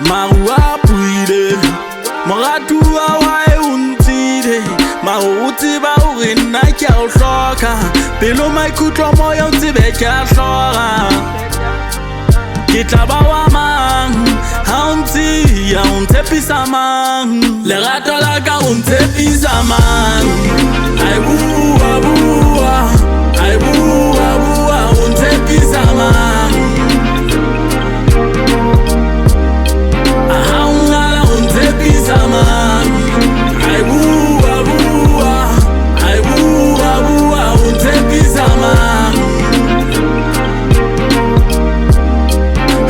Marua puile Moratu wa wae untide Mauti ba uri na kia o hloka Pelo maikutlo moyo ntibe kia hloka Ke tla ba wa mang Ha unti ya untepisa mang Lerato la ka untepisa mang Ai bua bua Ai bua bua untepisa mang Aha ungala untepisa mang Ai bua bua Ai bua bua untepisa mang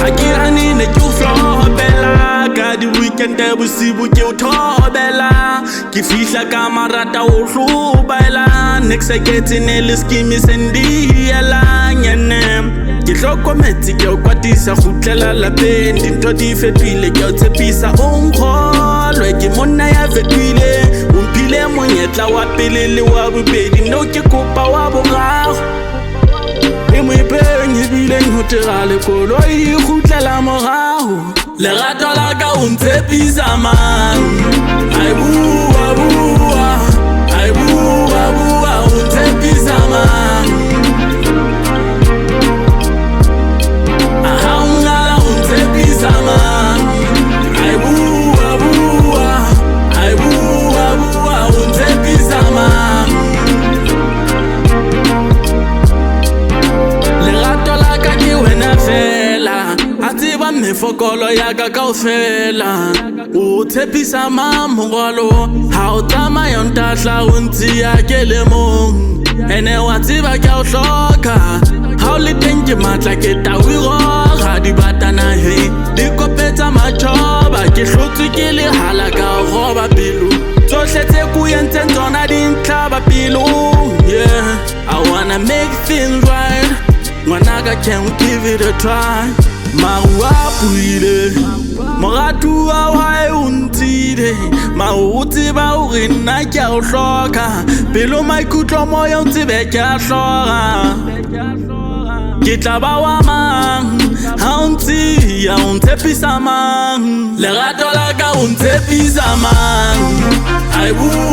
Hakirani ne kuflo bella Kadi weekend busibu ke uthobela Ke fihla ka marata o hlobaela Next I get in a skimi sendiela nyene Ke hlokometse ke o kwatisa gutlela lapeng Dintho di fetile ke o tshepisa o nkgolwe ke monna ya fetile o mphile monyetla wa pele le wa bobedi no ke kopa wa boraro E mo ipeng ebile ho tera lekolo e gutlela morao Lerato la ka o ntshepisa mang Ai bua bua Ai bua bua o ntshepisa mang Aha ungala o ntshepisa mang Ai bua bua Ai bua bua o ntshepisa mang Lerato la ka ke wena fela A tseba mefokolo ya ka kaofela O tshepisa mamogolo Ha o tsamaya ntahla o ntshiya kelemong Ene wa tseba ke a o hloka Ha o le teng ke matla ke tau e roga Dibatana hei di kopetsa matjhoba Ke hlotswe ke lehala ka o roba pelo Tsohle tse ko entseng tsona di ntlhaba pelong Yeah, I wanna make things right Ngwanaka can we give it a try Marua puile Moratu wa wae untide Mauti ba uri na kia o hloka Pelo maikutlo moyo ntibe kia hloka Ke tla ba wa mang Ha unti ya untepisa mang Lerato la ka untepisa mang Ai bua